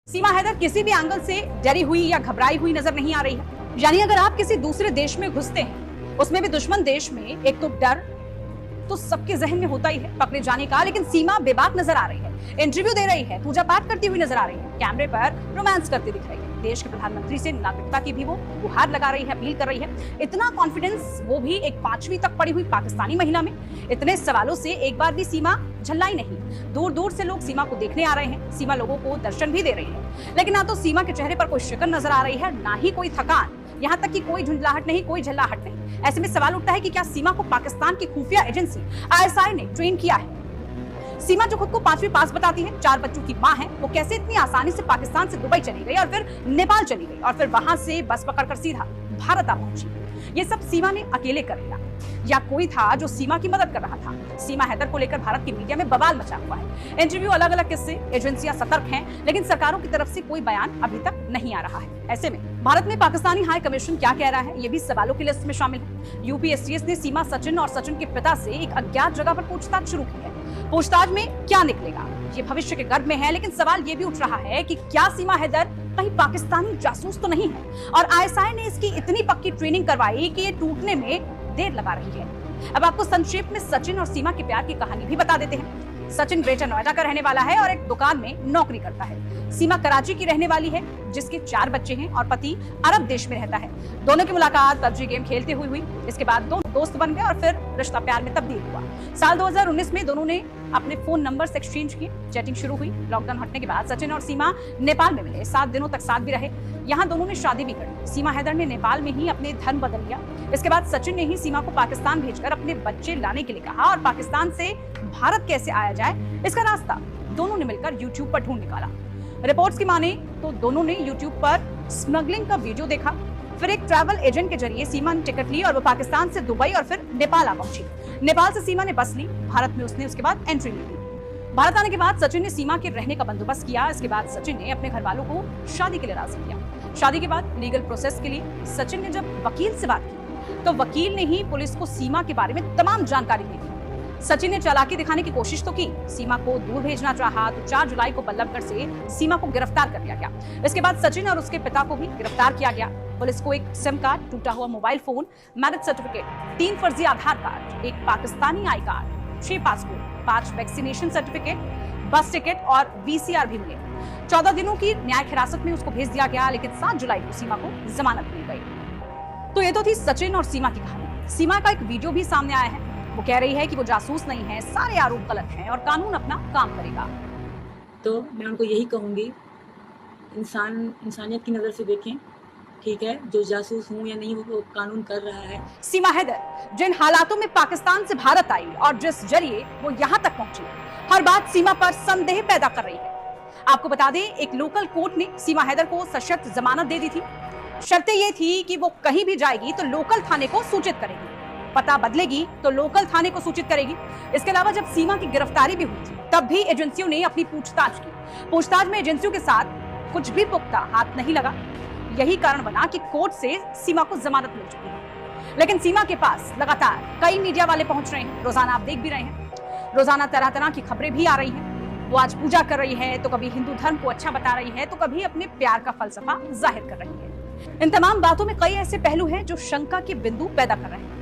सीमा हैदर किसी भी एंगल से डरी हुई या घबराई हुई नजर नहीं आ रही है। यानी अगर आप किसी दूसरे देश में घुसते हैं, उसमें भी दुश्मन देश में, एक तो डर तो सबके जहन में होता ही है पकड़े जाने का, लेकिन सीमा बेबाक नजर आ रही है, इंटरव्यू दे रही है, पूजा पाठ करती हुई नजर आ रही है, कैमरे पर रोमांस करती दिख रही है, देश के प्रधानमंत्री से नागरिकता की भी वो गुहार लगा रही है, अपील कर रही है। इतना कॉन्फिडेंस, वो भी एक 5वीं तक पढ़ी हुई पाकिस्तानी महिला में। इतने सवालों से एक बार भी सीमा झल्लाई नहीं। दूर दूर से लोग सीमा को देखने आ रहे हैं, सीमा लोगों को दर्शन भी दे रही है, लेकिन ना तो सीमा के चेहरे पर कोई शिकन नजर आ रही है, ना ही कोई थकान, यहाँ तक कि कोई झुंझलाहट नहीं, कोई झल्लाहट नहीं। ऐसे में सवाल उठता है कि क्या सीमा को पाकिस्तान की खुफिया एजेंसी ISI ने ट्रेन किया है? सीमा जो खुद को 5वीं पास बताती है, 4 बच्चों की मां है, वो कैसे इतनी आसानी से पाकिस्तान से दुबई चली गई और फिर नेपाल चली गई और फिर वहां से बस पकड़कर सीधा भारत आ पहुंची? ये सब सीमा ने अकेले कर लिया या कोई था जो सीमा की मदद कर रहा था? सीमा हैदर को लेकर भारत की मीडिया में बवाल मचा हुआ है। इंटरव्यू, अलग अलग किस्से, एजेंसियां सतर्क हैं, लेकिन सरकारों की तरफ से कोई बयान अभी तक नहीं आ रहा है। ऐसे में भारत में पाकिस्तानी हाई कमीशन क्या कह रहा है, ये भी सवालों की लिस्ट में शामिल है। UPSCS ने सीमा, सचिन और सचिन के पिता से एक अज्ञात जगह पर पूछताछ शुरू की है। पूछताछ में क्या निकलेगा, ये भविष्य के गर्भ में है, लेकिन सवाल ये भी उठ रहा है कि क्या सीमा हैदर कहीं पाकिस्तानी जासूस तो नहीं है और ISI ने इसकी इतनी पक्की ट्रेनिंग करवाई कि ये टूटने में देर लगा रही है। अब आपको संक्षेप में सचिन और सीमा के प्यार की कहानी भी बता देते हैं। सचिन ग्रेटर नोएडा का रहने वाला है और एक दुकान में नौकरी करता है। सीमा कराची की रहने वाली है, जिसके 4 बच्चे हैं और पति अरब देश में रहता है। दोनों की मुलाकात PUBG गेम खेलते हुई। इसके बाद दोनों दोस्त बन गए और फिर रिश्ता प्यार में तब्दील हुआ। साल 2019 में दोनों ने अपने फोन नंबर्स एक्सचेंज किए, चैटिंग शुरू हुई। लॉकडाउन हटने के बाद सचिन और सीमा नेपाल में मिले, 7 दिनों तक साथ भी रहे। यहाँ दोनों ने शादी भी कर। सीमा हैदर ने नेपाल में ही अपने धर्म बदल लिया। इसके बाद सचिन ने ही सीमा को पाकिस्तान भेजकर अपने बच्चे लाने के लिए कहा और पाकिस्तान से भारत कैसे आया जाए, इसका रास्ता दोनों ने मिलकर YouTube पर ढूंढ निकाला। रिपोर्ट्स की माने तो दोनों ने YouTube पर स्मगलिंग का वीडियो देखा, फिर एक ट्रैवल एजेंट के जरिए सीमा ने टिकट ली और वो पाकिस्तान से दुबई और फिर नेपाल आ पहुंची। नेपाल से सीमा ने बस ली, भारत में उसने उसके बाद एंट्री ली। भारत आने के बाद सचिन ने सीमा के रहने का बंदोबस्त किया। इसके बाद सचिन ने अपने घर वालों को शादी के लिए राजी किया। शादी के बाद लीगल प्रोसेस के लिए सचिन ने जब वकील से बात की तो वकील ने ही पुलिस को सीमा के बारे में तमाम जानकारी दी। सचिन ने चालाकी दिखाने की कोशिश तो की, सीमा को दूर भेजना चाहा तो 4 जुलाई को बल्लभगढ़ से सीमा को गिरफ्तार कर लिया गया। इसके बाद सचिन और उसके पिता को भी गिरफ्तार किया गया। पुलिस को एक सिम कार्ड, टूटा हुआ मोबाइल फोन, मैरिज सर्टिफिकेट, 3 फर्जी आधार कार्ड, एक Pakistani I card, 6 passport, 5 vaccination certificate, बस टिकट और VCR भी मिले। 14 दिनों की न्यायिक हिरासत में उसको भेज दिया गया, लेकिन 7 जुलाई को सीमा को जमानत मिल गई। तो ये तो थी सचिन और सीमा की कहानी। सीमा का एक वीडियो भी सामने आया है। वो कह रही है कि वो जासूस नहीं है, सारे आरोप गलत हैं और कानून अपना काम करेगा। तो मैं उनको यही कहूँगी, इंसानियत की नज़र से देखें, ठीक है, जो जासूस हूँ या नहीं वो कानून कर रहा है। सीमा हैदर जिन हालातों में पाकिस्तान से भारत आई और जिस जरिए वो यहाँ तक पहुंची, हर बात सीमा पर संदेह पैदा कर रही है। आपको बता दें, एक लोकल कोर्ट ने सीमा हैदर को सशर्त जमानत दे दी थी। शर्तें ये थी कि वो कहीं भी जाएगी तो लोकल थाने को सूचित करेगी, पता बदलेगी तो लोकल थाने को सूचित करेगी। इसके अलावा जब सीमा की गिरफ्तारी भी हुई थी, तब भी एजेंसियों ने अपनी पूछताछ की। पूछताछ में एजेंसियों के साथ कुछ भी पुख्ता हाथ नहीं लगा। यही कारण बना कि कोर्ट से सीमा को जमानत मिल चुकी है। लेकिन सीमा के पास लगातार कई मीडिया वाले पहुंच रहे हैं। रोजाना आप देख भी रहे हैं, रोजाना तरह तरह की खबरें भी आ रही हैं। वो आज पूजा कर रही है तो कभी हिंदू धर्म को अच्छा बता रही है तो कभी अपने प्यार का फलसफा जाहिर कर रही है। इन तमाम बातों में कई ऐसे पहलू हैं जो शंका के बिंदु पैदा कर रहे हैं।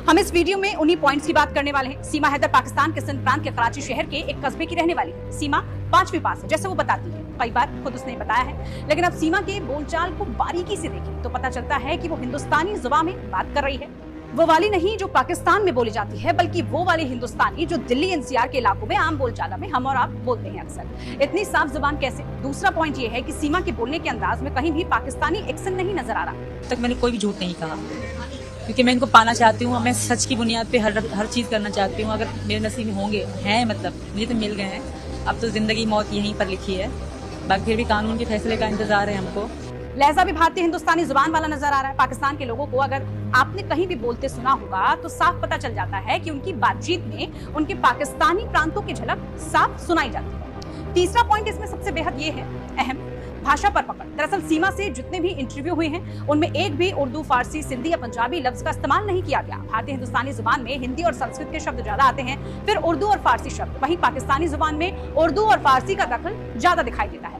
हम इस वीडियो में उन्हीं पॉइंट्स की बात करने वाले हैं। सीमा हैदर पाकिस्तान के सिंध प्रांत के कराची शहर के एक कस्बे की रहने वाली है। सीमा 5वीं पास है, जैसे वो बताती है, कई बार खुद उसने बताया है। लेकिन अब सीमा के बोलचाल को बारीकी से देखें तो पता चलता है कि वो हिंदुस्तानी जुबान में बात कर रही है। वो वाली नहीं जो पाकिस्तान में बोली जाती है, बल्कि वो वाली हिंदुस्तानी जो दिल्ली NCR के इलाकों में आम बोलचाला में हम और आप बोलते हैं अक्सर। इतनी साफ जुबान कैसे? दूसरा पॉइंट ये है कि सीमा के बोलने के अंदाज में कहीं भी पाकिस्तानी एक्सेंट नहीं नजर आ रहा। तक मैंने कोई भी झूठ नहीं कहा, क्योंकि मैं इनको पाना चाहती हूँ। मैं सच की बुनियाद पे हर चीज़ करना चाहती हूँ। अगर मेरे नसीब में होंगे हैं, मतलब मुझे तो मिल गए हैं। अब तो जिंदगी मौत यहीं पर लिखी है, बाकी फिर भी कानून के फैसले का इंतजार है हमको। लहजा भी भारतीय हिंदुस्तानी जुबान वाला नजर आ रहा है। पाकिस्तान के लोगों को अगर आपने कहीं भी बोलते सुना होगा तो साफ पता चल जाता है कि उनकी बातचीत में उनके पाकिस्तानी प्रांतों की झलक साफ सुनाई जाती है। तीसरा पॉइंट इसमें सबसे बेहद ये है अहम, भाषा पर पकड़। दरअसल सीमा से जितने भी इंटरव्यू हुए हैं उनमें एक भी उर्दू, फारसी, सिंधी या पंजाबी लफ्ज का इस्तेमाल नहीं किया गया। भारतीय हिंदुस्तानी जुबान में हिंदी और संस्कृत के शब्द ज्यादा आते हैं, फिर उर्दू और फारसी शब्द। वहीं पाकिस्तानी जुबान में उर्दू और फारसी का दखल ज्यादा दिखाई देता है।